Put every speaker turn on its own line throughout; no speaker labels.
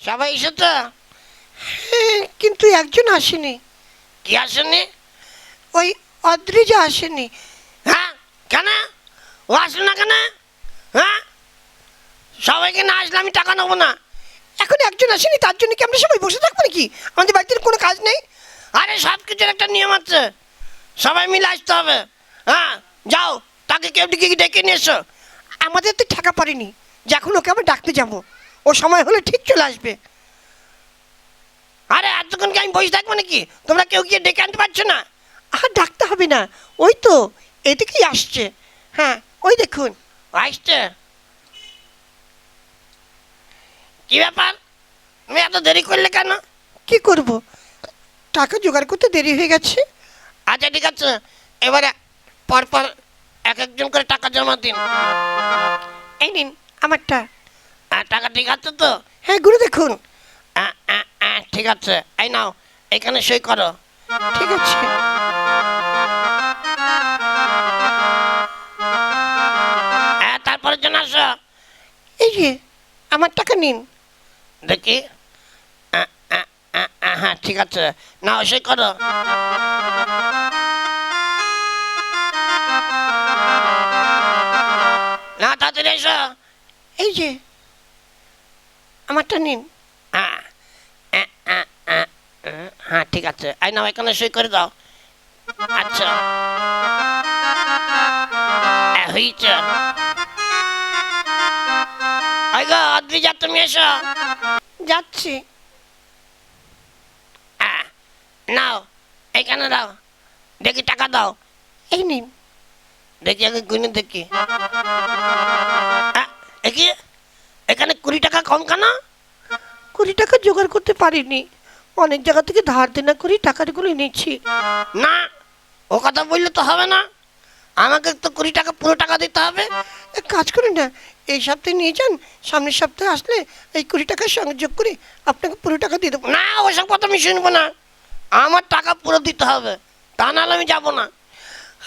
সবাই এসেছে?
কিন্তু একজন আসেনি।
কি আসেনি?
ওই অদ্রিজা আসেনি।
হ্যাঁ, কেন? ও আসলো না কেন? হ্যাঁ, সবাইকে না আসলে আমি টাকা নেবো না।
এখন একজন আসেনি, তার জন্য কি আমরা সবাই বসে থাকবো নাকি? আমাদের বাড়িতে কোনো কাজ নেই?
আরে সব কিছুর একটা নিয়ম আছে, সবাই মিলে আসতে হবে। হ্যাঁ, যাও তাকে কেউ ডেকে নিয়ে এসো।
আমাদের তো ঠেকা পড়েনি যে এখন ওকে আবার ডাকতে যাবো। ও সময় হলে ঠিক চলে আসবে।
আরে এতক্ষণ কি আমি বসে থাকবো নাকি? তোমরা কেউ গিয়ে ডেকে আনতে পারছো না?
আর ডাকতে হবে না, ওই তো এদিকেই আসছে। হ্যাঁ, ওই দেখুন।
আসছে? কি ব্যাপার, তুমি এত দেরি করলে কেন?
কি করব, টাকা জোগাড় করতে দেরি হয়ে গেছে।
আচ্ছা ঠিক আছে, এবারে পরপর এক একজন করে টাকা জমা দিন।
এই নিন আমারটা।
টাকা ঠিক আছে তো?
হ্যাঁ গুরু দেখুন।
ঠিক আছে, এই নাও, এখানে সই করো।
ঠিক আছে।
তারপরের জন্য আসো।
এই যে আমার টাকা নিন।
দেখি। হ্যাঁ ঠিক আছে, নাও সই করো। না, তাড়াতাড়ি এসো।
এই যে আমারটা নিন।
হ্যাঁ হ্যাঁ ঠিক আছে, এই নাও, এখানে সই করে দাও। আচ্ছা, হয়েছে। ওই গো অদ্রিজা, তুমি এসো।
যাচ্ছি।
নাও, এখানে দাও, দেখি টাকা দাও।
এই নিন।
দেখি আগে গুনে দেখি। দেখি, এখানে 20 টাকা কম কেন?
20 টাকা জোগাড় করতে পারিনি, অনেক জায়গা থেকে ধার দেনা করে টাকাগুলো এনেছি।
না, ও কথা বললে তো হবে না, আমাকে তো 20 টাকা পুরো টাকা দিতে হবে।
এক কাজ করুন না, এই সপ্তাহে নিয়ে যান, সামনের সপ্তাহে আসলে এই 20 টাকার সঙ্গে যোগ করে আপনাকে পুরো টাকা দিয়ে দেবো।
না, ওসব কথা আমি শুনবো না, আমার টাকা পুরো দিতে হবে, তা নাহলে আমি যাবো না।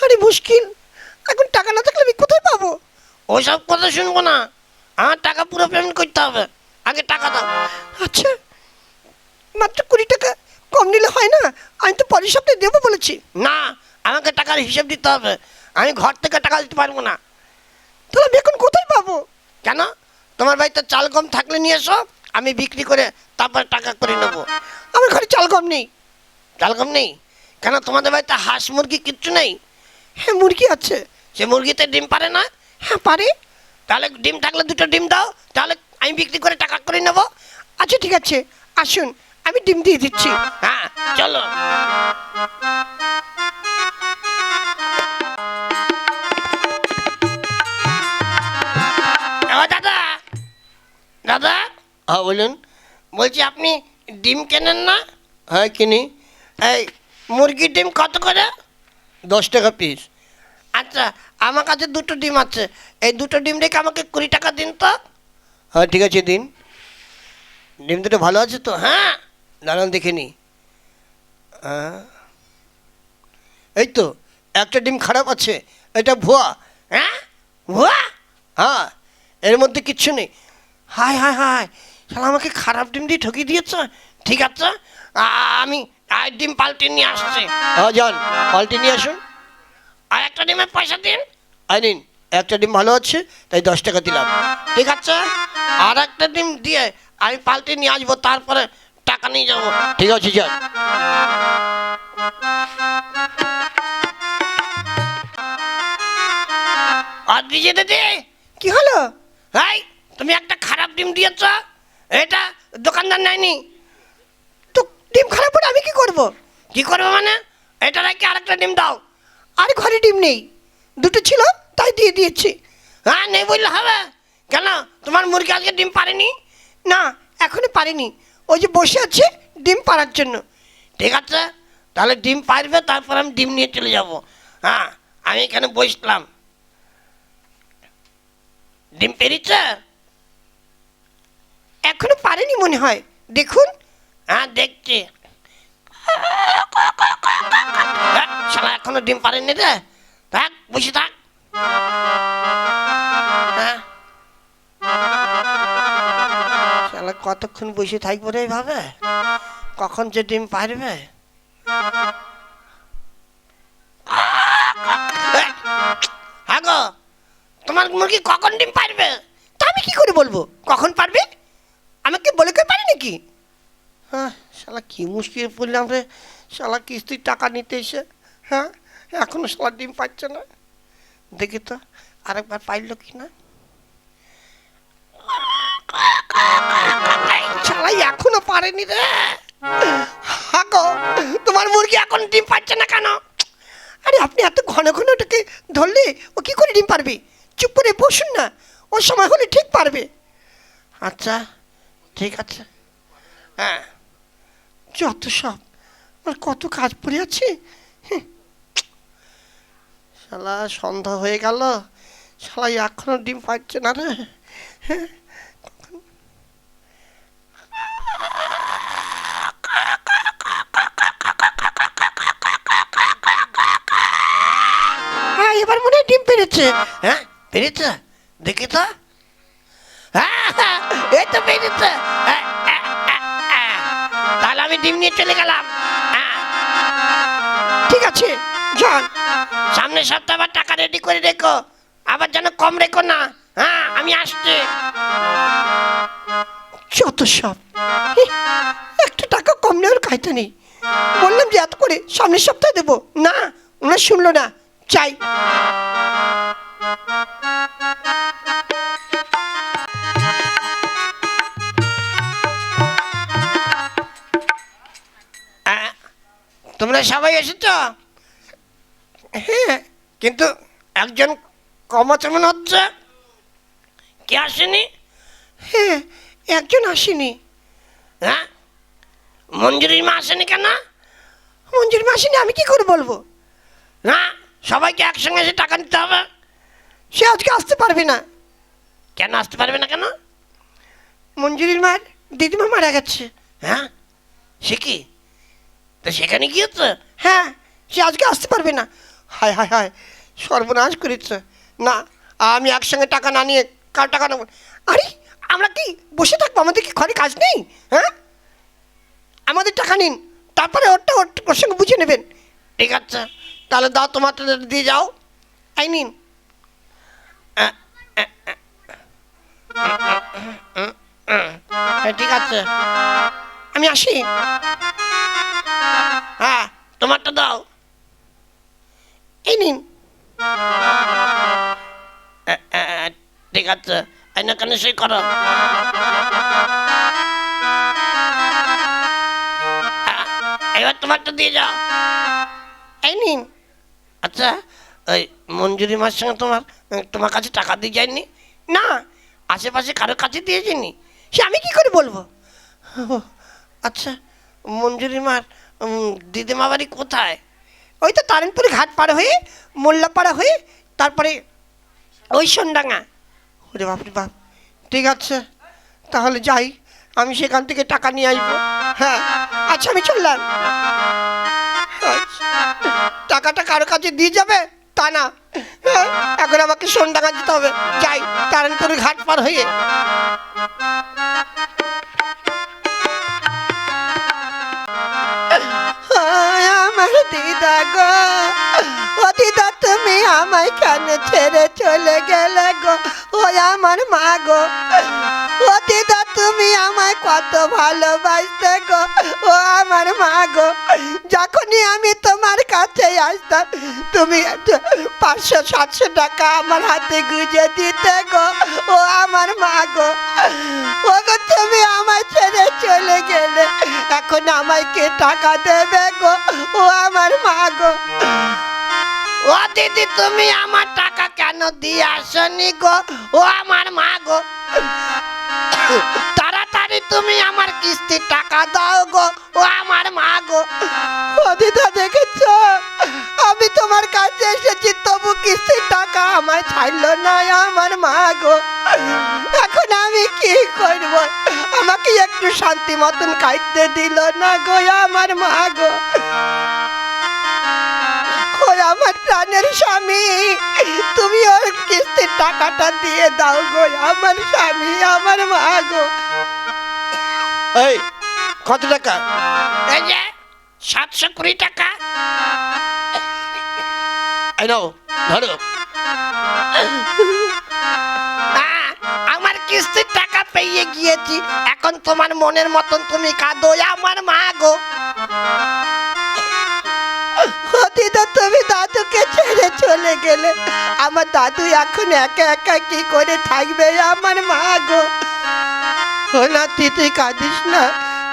আরে মুশকিল, এখন টাকা না থাকলে আমি কোথায় পাবো?
ওসব কথা শুনবো না, আমার টাকা পুরো পেমেন্ট করতে হবে, আগে টাকা দাও।
আচ্ছা, মাত্র 20 টাকা কম নিলে হয় না? আমি তো পরের সপ্তাহে দেবো বলেছি।
না, আমাকে টাকার হিসেব দিতে হবে, আমি ঘর থেকে টাকা দিতে পারবো না।
তাহলে আমি এখন কোথায় পাবো?
কেন? তোমার বাড়িতে চাল কম থাকলে নিয়ে এসো, আমি বিক্রি করে তারপর টাকা করে নেবো।
আমার ঘরে চাল কম নেই।
চাল কম নেই কেন? তোমাদের বাড়িতে হাঁস মুরগি কিচ্ছু নেই?
হ্যাঁ মুরগি আছে।
সে মুরগিতে ডিম পারে না?
হ্যাঁ পারে।
তাহলে ডিম থাকলে 2টো ডিম দাও, তাহলে আমি বিক্রি করে টাকা করে নেবো।
আচ্ছা ঠিক আছে, আসুন আমি ডিম দিয়ে দিচ্ছি।
হ্যাঁ চলো। দাদা, দাদা। হ্যাঁ বলুন। বলছি আপনি ডিম কেনেন না? হ্যাঁ কিনি। এই মুরগির ডিম কত করে? 10 টাকা পিস। আচ্ছা, আমার কাছে 2টো ডিম আছে, এই 2টো ডিম রেখে আমাকে 20 টাকা দিন তো। হ্যাঁ ঠিক আছে দিন। ডিম দুটো ভালো আছে তো? হ্যাঁ, দাঁড়ান দেখে নি। এই তো একটা ডিম খারাপ আছে, এটা ভুয়া। হ্যাঁ ভুয়া? হ্যাঁ, এর মধ্যে কিচ্ছু নেই। হায় হায় হায়, শালা আমাকে খারাপ ডিম দিয়ে ঠকিয়ে দিয়েছে। ঠিক আছে, আমি আর ডিম পাল্টে নিয়ে আসছি। হ্যাঁ যান, পাল্টে নিয়ে আসুন। আর একটা ডিমের পয়সা দিন। আর নিন, একটা ডিম ভালো আছে তাই 10 টাকা দিলাম। ঠিক আছে, আর একটা ডিম দিয়ে আমি পাল্টে নিয়ে আসবো, তারপরে টাকা নিয়ে যাবো। ঠিক আছে যান। আর দিদি,
কি হলো?
ভাই তুমি একটা খারাপ ডিম দিয়েছ, এটা দোকানদার নেয়নি।
তো ডিম খারাপ হলে আমি কি করব?
কি করবো মানে? এটা রেখে আরেকটা ডিম দাও।
আর ঘরে ডিম নেই, 2টো ছিল তাই দিয়ে দিয়েছি।
হ্যাঁ, নেই বললে হবে কেন? তোমার মুরগি আজকে ডিম পারেনি?
না, এখনো পারিনি, ওই যে বসে আছে ডিম পাড়ার জন্য।
ঠিক আছে, তাহলে ডিম পারবে, তারপর আমি ডিম নিয়ে চলে যাব। হ্যাঁ, আমি এখানে বসলাম। ডিম পেরিচ্ছে?
এখনো পারেনি মনে হয়, দেখুন।
হ্যাঁ দেখছি। শালা এখনো ডিম পারেনি রে, থাক বসে থাক। হ্যাঁ,
শালা
কতক্ষণ বসে থাকবো রে এইভাবে? কখন যে ডিম পারবে? হ্যাঁ গো, তোমার মুরগি কখন ডিম পারবে?
তা আমি কি করে বলবো কখন পারবে? আমাকে বলে কেউ পারে নাকি?
হ্যাঁ, শালা কি মুশকিল পড়লাম রে। শালা কিস্তির টাকা নিতে এসে, হ্যাঁ, এখনো শালা ডিম পাচ্ছে না। দেখি তো আরেকবার পাইল কি না।
শালাই এখনো পারেনি রে। হ্যাঁ গো, তোমার মুরগি এখন ডিম পাচ্ছে না কেন? আরে আপনি এত ঘন ঘন ওটাকে ধরলে ও কি করে ডিম পারবে? চুপ করে বসুন না, ওর সময় হলে ঠিক পারবে।
আচ্ছা ঠিক আছে। হ্যাঁ,
যত সব, আর কত কাজ পড়ে আছে।
শালা সন্ধ্যা হয়ে গেল, শালা এখনো ডিম পাচ্ছে না রে।
হ্যাঁ, এবার মনে হয় ডিম পেরেছে।
হ্যাঁ পেরেছে, দেখি তো। হ্যাঁ, হ্যাঁ, এই তো পেরেছে। তাহলে আমি ডিম নিয়ে চলে গেলাম। হ্যাঁ,
ঠিক আছে যান।
সামনের সপ্তাহে আবার টাকা রেডি করে রেখো, আবার যেন কম রেখো না। হ্যাঁ, আমি আসছি।
যত সব, একটা টাকা কম নেওয়ার কায়দা নেই। বললাম যে এত করে সামনের সপ্তাহে দেবো না, ওনার শুনলো না। চাই
তোমরা সবাই এসেছ?
হ্যাঁ,
কিন্তু একজন কম আছে মনে হচ্ছে। কে আসেনি?
হ্যাঁ, একজন আসেনি।
হ্যাঁ, মঞ্জুরির মা আসেনি কেন?
মঞ্জুর মা আসেনি, আমি কি করে বলবো?
না, সবাইকে একসঙ্গে এসে টাকা নিতে হবে।
সে আজকে আসতে পারবে না।
কেন আসতে পারবে না কেন?
মঞ্জুরির মার দিদিমা মারা গেছে।
হ্যাঁ, সে কি? তো সেখানে গিয়েছে?
হ্যাঁ, সে আজকে আসতে পারবে না। হায় হায় হায়, সর্বনাশ করেছে। না, আমি একসঙ্গে টাকা না নিয়ে কার টাকা নেব? আরে আমরা কি বসে থাকবো? আমাদের কি ঘরে কাজ নেই? হ্যাঁ, আমাদের টাকা নিন, তারপরে ওর সঙ্গে বুঝে নেবেন।
ঠিক আছে, তাহলে দাও, তোমার দিয়ে যাও।
এই নিন।
হ্যাঁ, ঠিক আছে।
আমি আসি।
হ্যাঁ, তোমারটা দাও।
এই নিন।
ঠিক আছে, এখানে সই করো। এবার তোমারটা দিয়ে যাও।
এই নিন।
আচ্ছা, ওই মঞ্জুরি মার সঙ্গে তোমার কাছে টাকা দিয়ে যায়নি?
না,
আশেপাশে কারোর কাছে দিয়ে যায়নি?
সে আমি কি করে বলবো?
ও, আচ্ছা, মঞ্জুরি মার দিদিমা বাড়ি কোথায়?
ওই তো তারিনপুরে ঘাট পার হয়ে, মোল্লাপাড়া হয়ে, তারপরে ওই সন্ডাঙ্গা।
ওরে বাপরে বাপ, ঠিক আছে, তাহলে যাই, আমি সেখান থেকে টাকা নিয়ে আসবো।
হ্যাঁ, আচ্ছা আমি চললাম। টাকাটা কারো কাছে দিয়ে যাবে তা না, হ্যাঁ, এখন আমাকে সন্ডাঙ্গা যেতে হবে। যাই, তারিনপুরে ঘাট পার হয়ে। আমার দিদা গো, ও দিদা তুমি আমায় কেন ছেড়ে চলে গেলে গো? ও আমার মা গো, ও দিদা তুমি আমায় কত ভালোবাসতে গো। ও আমার মা গো, যখনই আমি তোমার কাছে আসতাম তুমি 500-700 টাকা আমার হাতে গুঁজে দিতে গো। ও আমার মা গো, ও গো তুমি আমায় ছেড়ে চলে গেলে, এখন আমায় কে টাকা দেবে গো? ও আমার মা গো।
ও দিদি, তুমি আমার টাকা কেন দিয়ে আসনি গো? ও আমার মা গো, তাড়াতাড়ি তুমি আমার কিস্তির টাকা দাও গো। ও আমার মা গো।
ও দিদা দেখেছ, আমি তোমার কাছে এসেছি তবু কিস্তির টাকা আমায় ছাড়লো না আমার মা গো। এখন আমি কি করব? আমাকে একটু শান্তি মতন খাইতে দিল না গো আমার মা গো। ওই আমার প্রাণের স্বামী, তুমি ওর কিস্তির টাকাটা দিয়ে দাও গো আমার স্বামী, আমার মা গো।
এই কত টাকা?
এই যে 720 টাকা।
এই নাও ধরো।
আমার কিস্তির টাকা পেয়ে গিয়েছি, এখন তোমার মনের মতন তুমি কাঁদো আমার মা গো।
ও দিদা, তুমি দাদুকে ছেড়ে চলে গেলে, আমার দাদু এখন একা একা কি করে থাকবে আমার মা গো। ও নাতি, তুই কাঁদিস না,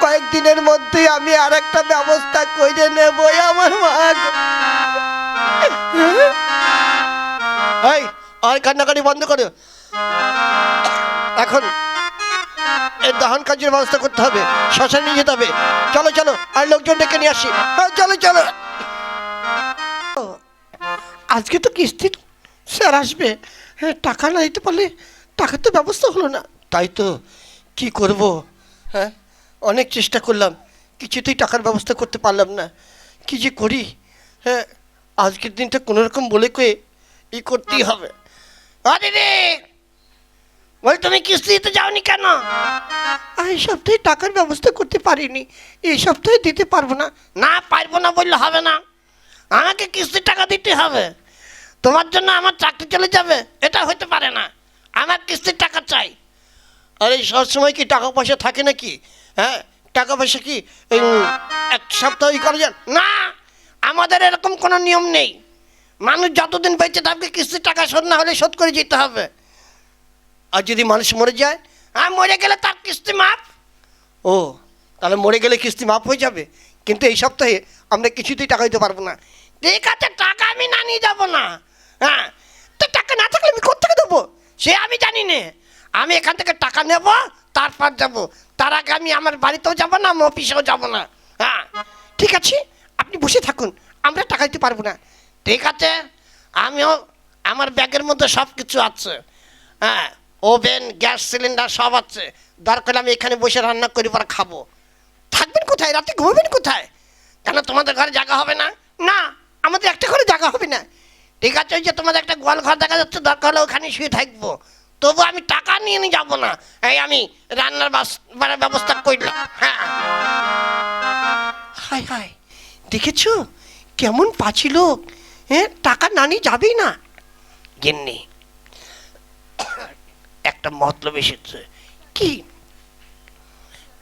কয়েকদিনের মধ্যেই আমি আর একটা ব্যবস্থা করে নেব আমার মা গো।
এই আর কান্নাকাটি বন্ধ করো। এখন এই দহন কাজের ব্যবস্থা করতে হবে, শ্মশানে নিয়ে যেতে হবে। চলো চলো, আর লোকজন ডেকে নিয়ে আসি। হ্যাঁ চলো চলো।
আজকে তো কিস্তির স্যার আসবে, হ্যাঁ টাকা না দিতে পারলে টাকার তো ব্যবস্থা হলো না।
তাই তো, কি করব? হ্যাঁ অনেক চেষ্টা করলাম, কিছুতেই টাকার ব্যবস্থা করতে পারলাম না। কি যে করি? হ্যাঁ আজকের দিনটা কোনোরকম বলে কয়ে করতেই হবে।
ও দিদি, বল তুমি কিস্তি দিতে যাওনি কেন?
এই সপ্তাহে টাকার ব্যবস্থা করতে পারিনি, এই সপ্তাহে দিতে পারবো না।
না পারবো না বললে হবে না, আমাকে কিস্তির টাকা দিতে হবে। তোমার জন্য আমার চাকরি চলে যাবে, এটা হতে পারে না। আমার কিস্তির টাকা চাই।
আরে সবসময় কি টাকা পয়সা থাকে নাকি? হ্যাঁ টাকা পয়সা কি এক সপ্তাহই করা যায়?
না, আমাদের এরকম কোনো নিয়ম নেই। মানুষ যতদিন বেঁচে থাকবে কিস্তির টাকা শোধ না হলে শোধ করে যেতে হবে।
আর যদি মানুষ মরে যায়?
আর মরে গেলে তার কিস্তি মাপ।
ও, তাহলে মরে গেলে কিস্তি মাফ হয়ে যাবে, কিন্তু এই সপ্তাহে আমরা কিছুতেই টাকা দিতে পারবো না।
ঠিক আছে, টাকা আমি না নিয়ে যাবো না। হ্যাঁ,
তো টাকা না থাকলে আমি কোথেকে দেবো?
সে আমি জানি না। আমি এখান থেকে টাকা নেব, তারপর যাব। তার আগে আমি আমার বাড়িতেও যাব না, আমার অফিসেও যাব না। হ্যাঁ
ঠিক আছে, আপনি বসে থাকুন, আমরা টাকা দিতে পারবো না।
ঠিক আছে, আমিও আমার ব্যাগের মধ্যে সব কিছু আছে। হ্যাঁ, ওভেন, গ্যাস সিলিন্ডার সব আছে। দরকার আমি এখানে বসে রান্না করি পরে খাবো।
থাকবেন কোথায়? রাতে ঘুমাবেন কোথায়?
কেন তোমাদের ঘরে জায়গা হবে না?
না, আমাদের একটা করে জায়গা হবে না।
ঠিক আছে, ওই যে তোমাদের একটা গোয়াল ঘর দেখা যাচ্ছে, দরকার হলে ওখানে শুয়ে থাকবো। তবু আমি টাকা নিয়ে নিয়ে যাবো না। এই আমি রান্নার ব্যবস্থা করলাম। হ্যাঁ,
হায় হায়, দেখেছো কেমন পাছি লোক? হ্যাঁ, টাকা না নিয়ে যাবেই না।
গিন্নি, একটা মতলব এসেছে।
কি?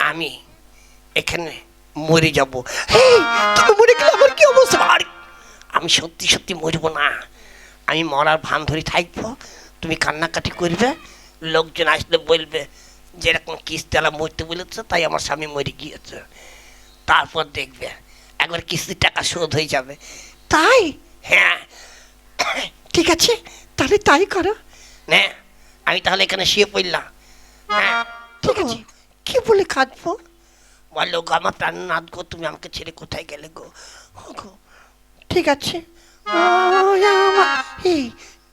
আমি এখানে মরে যাব।
এই, তুমি মরে গেলে আমার কি অবস্থা?
আরে, আমি সত্যি সত্যি মরবো না। আমি মরার ভান ধরে থাকবো, তুমি কান্নাকাটি করবে, লোকজন আসলে বলবে যেরকম কিস্তিওয়ালা মরতে বলেছে, তাই আমার স্বামী মরে গিয়েছে। তারপর দেখবে একবার কিস্তির টাকা শোধ হয়ে যাবে।
তাই?
হ্যাঁ,
ঠিক আছে, তাহলে তাই করো।
না, আমি তাহলে এখানে শুয়ে পড়লাম। হ্যাঁ,
ঠিক আছে, কি বলে কাঁদবো?
বললো গো আমার প্রাণনাথ গো, তুমি আমাকে ছেড়ে কোথায় গেলে গো?
ও গো, ঠিক আছে। এই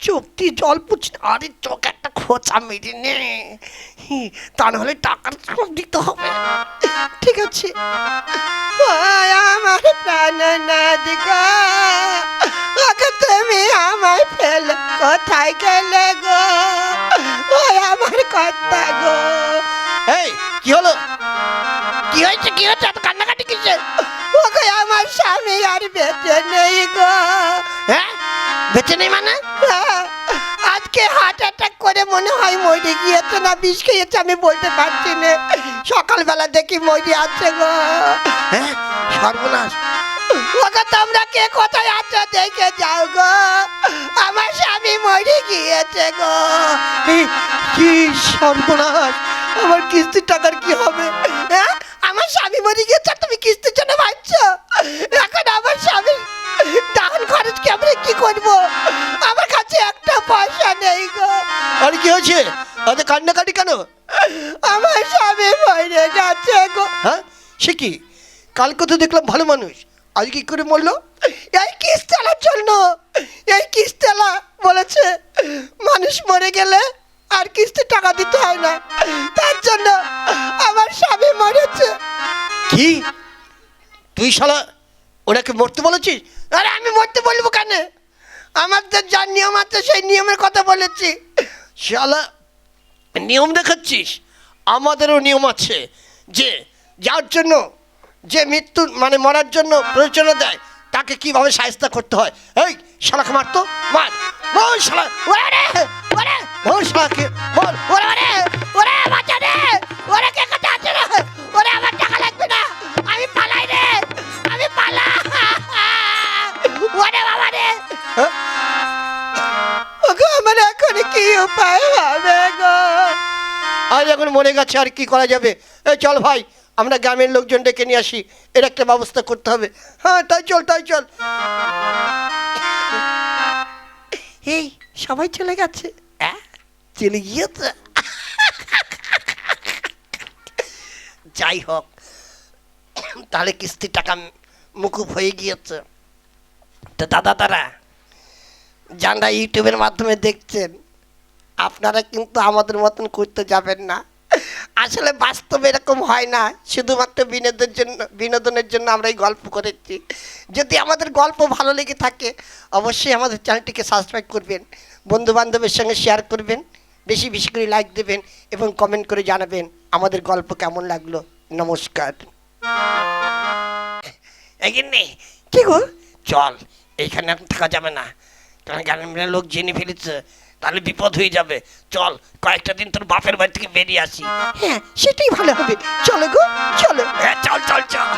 চোখ দিয়ে জল পড়ছে।
আরে চোখ একটা খোঁচা মেরে নে, তা নাহলে টাকার সব দিতে হবে।
ঠিক আছে। আমার প্রাণনাথ গো, ওকে তুমি আমায় ফেলে কোথায় গেলে গো? ওই আমার কথা গো।
এই কি হলো?
কি হয়েছে, কি হয়েছে? এত কান্নাকাটি কিসে?
ওকে আমার স্বামী আর বেঁচে নেই গো।
হ্যাঁ, বেঁচে নেই মানে?
হ্যাঁ, আজকে হার্ট অ্যাটাক করে মনে হয় মরে গিয়েছে, না বিষ খেয়েছে, আমি বলতে পারছি না। সকালবেলা দেখি মরে আছে গো।
হ্যাঁ সর্বনাশ।
ওকে তোমরা কে কোথায় আছো দেখে যাও গো, আমার স্বামী মরে গিয়েছে গো।
এই, কি সর্বনাশ! আমার কিস্তির টাকার কি হবে?
হ্যাঁ, আমার স্বামী মরে গিয়েছে, তুমি কিস্তির জন্য ভাবছো? এখন আমার স্বামী দাহন খরচ কি আমরা কি করবো? আমার কাছে একটা পয়সা নেই গো।
আর কি হয়েছে? আরে কান্নাকাটি কেন?
আমার স্বামী মরে গেছে গো।
হ্যাঁ, সে কি? কালকে তো দেখলাম ভালো মানুষ, আজ কি করে মরলো?
এই কিস্তেলার জন্য, এই কিস্তেলা বলেছে মানুষ মরে গেলে আর কিস্তির টাকা দিতে হয় না, তার জন্য আমার স্বামী মরেছে।
কি? তুই শালা ওনাকে মরতে বলেছিস?
আরে আমি মরতে বলবো কেন? আমাদের যা নিয়ম আছে সেই নিয়মের কথা বলেছি।
শালা নিয়ম দেখাচ্ছিস? আমাদেরও নিয়ম আছে যে যার জন্য যে মৃত্যু মানে মরার জন্য প্ররোচনা দেয় তাকে কিভাবে সাহায্য করতে হয়। এই শালাকে মারতো, মার বল শালা, ওরে রে, ওরে বল শালাকে, বল ওরে ওরে ওরে বাঁচা রে, ওরে কে কথা আছে রে, ওরে আমার টাকা লাগবে না, আমি পালাই রে, আমি পালা, ওরে বাবা রে।
ওগো আমার এখন কি উপায় হবে গো?
আজ এখন মরে গেছে, আর কি করা যাবে। এই চল ভাই, আমরা গ্রামের লোকজন ডেকে নিয়ে আসি, এর একটা ব্যবস্থা করতে হবে। হ্যাঁ তাই চল, তাই চল।
এই সবাই চলে গেছে?
চলে গিয়েছে। যাই হোক, তাহলে কিস্তির টাকা মুকুব হয়ে গিয়েছে। তো দাদা তারা যারা ইউটিউবের মাধ্যমে দেখছেন, আপনারা কিন্তু আমাদের মতন করতে যাবেন না। আসলে বাস্তবে এরকম হয় না, শুধুমাত্র বিনোদনের জন্য আমরা এই গল্প করেছি। যদি আমাদের গল্প ভালো লেগে থাকে অবশ্যই আমাদের চ্যানেলটিকে সাবস্ক্রাইব করবেন, বন্ধু বান্ধবের সঙ্গে শেয়ার করবেন, বেশি বেশি করে লাইক দেবেন এবং কমেন্ট করে জানাবেন আমাদের গল্প কেমন লাগলো। নমস্কার।
এগিয়ে
কি গো?
চল, এইখানে এখন থাকা যাবে না, কারণ গ্রামের লোক জেনে ফেলেছে, তাহলে বিপদ হয়ে যাবে। চল, কয়েকটা দিন তোর বাপের বাড়ি থেকে বেরিয়ে আসি।
হ্যাঁ সেটাই ভালো হবে, চলো গো চলো।
হ্যাঁ চল চল চল।